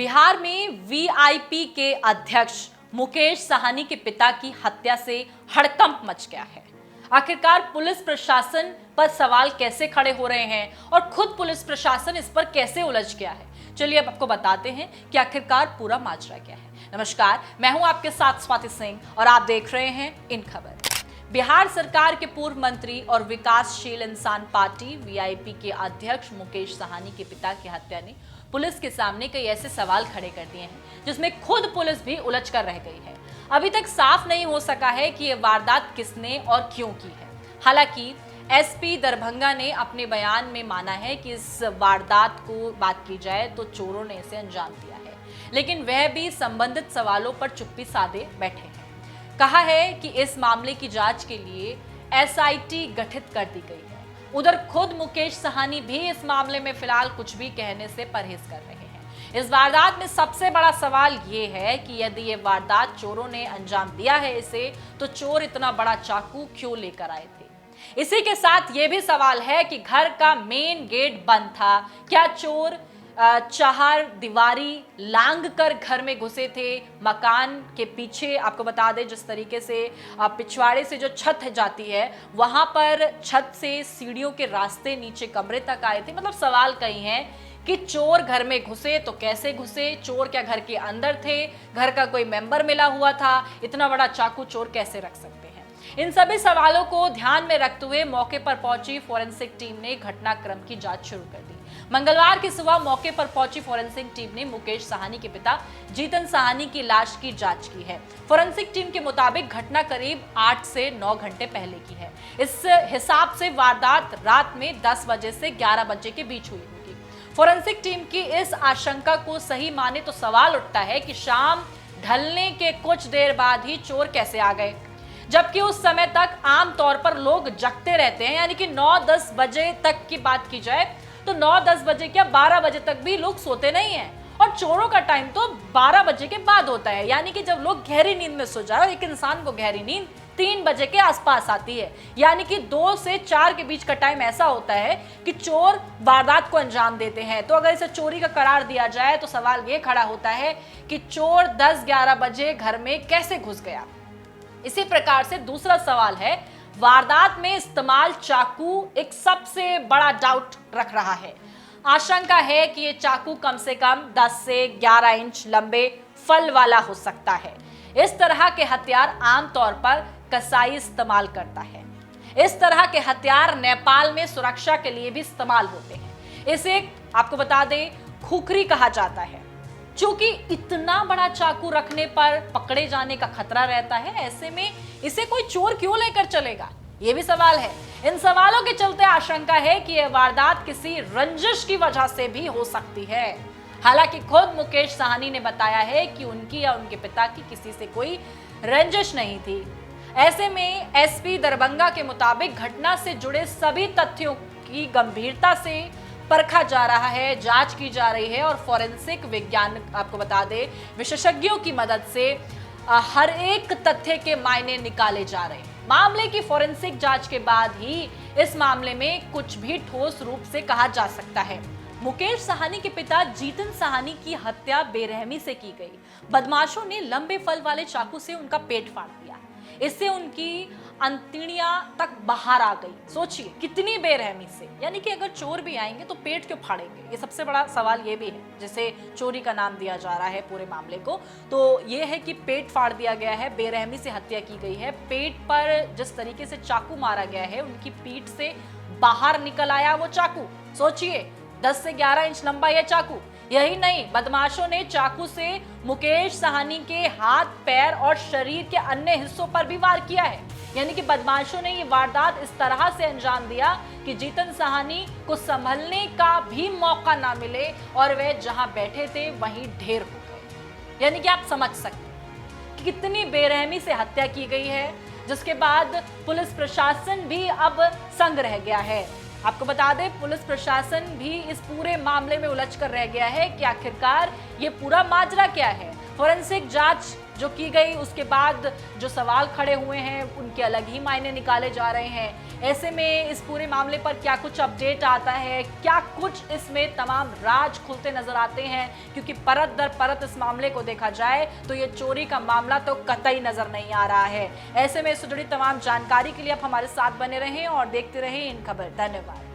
बिहार में वीआईपी के अध्यक्ष मुकेश साहनी के पिता की हत्या से हड़कंप मच गया है। आखिरकार पुलिस प्रशासन पर सवाल कैसे खड़े हो रहे हैं और खुद पुलिस प्रशासन इस पर कैसे उलझ गया है। चलिए अब आपको बताते हैं कि आखिरकार पूरा माजरा क्या है। नमस्कार, मैं हूं आपके साथ स्वाति सिंह और आप देख रहे हैं इन खबर। बिहार सरकार के पूर्व मंत्री और विकासशील इंसान पार्टी वीआईपी के अध्यक्ष मुकेश साहनी के पिता की हत्या ने पुलिस के सामने कई ऐसे सवाल खड़े कर दिए हैं जिसमें खुद पुलिस भी उलझ कर रह गई है। अभी तक साफ नहीं हो सका है कि यह वारदात किसने और क्यों की है। हालांकि एसपी दरभंगा ने अपने बयान में माना है कि इस वारदात को बात की जाए तो चोरों ने इसे अंजाम दिया है, लेकिन वह भी संबंधित सवालों पर चुप्पी साधे बैठे हैं। कहा है कि इस मामले की जांच के लिए एसआईटी गठित कर दी गई है। उधर खुद मुकेश साहनी भी इस मामले में फिलहाल कुछ भी कहने से परहेज कर रहे हैं। इस वारदात में सबसे बड़ा सवाल ये है कि यदि ये वारदात चोरों ने अंजाम दिया है इसे, तो चोर इतना बड़ा चाकू क्यों लेकर आए थे। इसी के साथ ये भी सवाल है कि घर का मेन गेट बंद था, क्या चोर चार दीवारी लांग कर घर में घुसे थे। मकान के पीछे आपको बता दें जिस तरीके से पिछवाड़े से जो छत जाती है वहां पर छत से सीढ़ियों के रास्ते नीचे कमरे तक आए थे। मतलब सवाल कई हैं कि चोर घर में घुसे तो कैसे घुसे, चोर क्या घर के अंदर थे, घर का कोई मेंबर मिला हुआ था, इतना बड़ा चाकू चोर कैसे रख सकते हैं। इन सभी सवालों को ध्यान में रखते हुए मौके पर पहुंची फोरेंसिक टीम ने घटनाक्रम की जांच शुरू कर दी। मंगलवार की सुबह मौके पर पहुंची फोरेंसिक टीम ने मुकेश साहनी के पिता जीतन साहनी की लाश की जांच की है। फोरेंसिक टीम के मुताबिक घटना करीब 8 से 9 घंटे पहले की है। इस हिसाब से वारदात रात में 10 बजे से 11 बजे के बीच हुई होगी। फोरेंसिक टीम की इस आशंका को सही माने तो सवाल उठता है कि शाम ढलने के कुछ देर बाद ही चोर कैसे आ गए, जबकि उस समय तक आमतौर पर लोग जगते रहते हैं। यानी कि 9-10 बजे तक की बात की जाए तो 9-10 बजे क्या 12 बजे तक भी लोग सोते नहीं हैं, और चोरों का टाइम तो 12 बजे के बाद होता है। यानी कि जब लोग गहरी नींद में सो जाए। एक इंसान को गहरी नींद 3 बजे के आसपास आती है, यानी कि 2 से 4 के बीच का टाइम ऐसा होता है कि चोर वारदात को अंजाम देते हैं। तो अगर इसे चोरी का करार दिया जाए तो सवाल ये खड़ा होता है कि चोर 10-11 बजे घर में कैसे घुस गया। इसी प्रकार से दूसरा सवाल है, वारदात में इस्तेमाल चाकू एक सबसे बड़ा डाउट रख रहा है। आशंका है कि ये चाकू कम से कम 10 से 11 इंच लंबे फल वाला हो सकता है। इस तरह के हथियार आमतौर पर कसाई इस्तेमाल करता है। इस तरह के हथियार नेपाल में सुरक्षा के लिए भी इस्तेमाल होते हैं। इसे आपको बता दें खुखरी कहा जाता है। चूंकि इतना बड़ा चाकू रखने पर पकड़े जाने का खतरा रहता है, ऐसे में इसे कोई चोर क्यों लेकर चलेगा, यह भी सवाल है। इन सवालों के चलते आशंका है कि यह वारदात किसी रंजिश की वजह से भी हो सकती है। हालांकि खुद मुकेश साहनी ने बताया है कि उनकी या उनके पिता की किसी से कोई रंजिश नहीं थी। ऐसे में एसपी दरभंगा के मुताबिक घटना से जुड़े सभी तथ्यों की गंभीरता से परखा जा रहा है, जांच की जा रही है और फोरेंसिक विज्ञान आपको बता दे विशेषज्ञों की मदद से हर एक तथ्य के मायने निकाले जा रहे हैं। मामले की फोरेंसिक जांच के बाद ही इस मामले में कुछ भी ठोस रूप से कहा जा सकता है। मुकेश साहनी के पिता जीतन साहनी की हत्या बेरहमी से की गई। बदमाशों ने लंबे फल वाले चाकू से उनका पेट फाड़ दिया। इससे उनकी अंतड़ियां तक बाहर आ गई। सोचिए कितनी बेरहमी से। यानी कि अगर चोर भी आएंगे तो पेट क्यों फाड़ेंगे, ये सबसे बड़ा सवाल ये भी है, जिसे चोरी का नाम दिया जा रहा है पूरे मामले को। तो ये है कि पेट फाड़ दिया गया है, बेरहमी से हत्या की गई है। पेट पर जिस तरीके से चाकू मारा गया है, उनकी पीठ से बाहर निकल आया वो चाकू। सोचिए 10 से 11 इंच लंबा यह चाकू। यही नहीं, बदमाशों ने चाकू से मुकेश साहनी के हाथ, पैर और शरीर के अन्य हिस्सों पर भी वार किया है। यानी कि बदमाशों ने ये वारदात इस तरह से अंजाम दिया कि जीतन साहनी को संभलने का भी मौका ना मिले और वे जहां बैठे थे वहीं ढेर हो गए। यानी कि आप समझ सकते हैं कि कितनी बेरहमी से हत्या की गई है, जिसके बाद पुलिस प्रशासन भी अब संग रह गया है। आपको बता दें पुलिस प्रशासन भी इस पूरे मामले में उलझ कर रह गया है कि आखिरकार ये पूरा माजरा क्या है। फोरेंसिक जांच जो की गई, उसके बाद जो सवाल खड़े हुए हैं उनके अलग ही मायने निकाले जा रहे हैं। ऐसे में इस पूरे मामले पर क्या कुछ अपडेट आता है, क्या कुछ इसमें तमाम राज खुलते नजर आते हैं, क्योंकि परत दर परत इस मामले को देखा जाए तो ये चोरी का मामला तो कतई नजर नहीं आ रहा है। ऐसे में इससे जुड़ी तमाम जानकारी के लिए आप हमारे साथ बने रहें और देखते रहें इन खबर। धन्यवाद।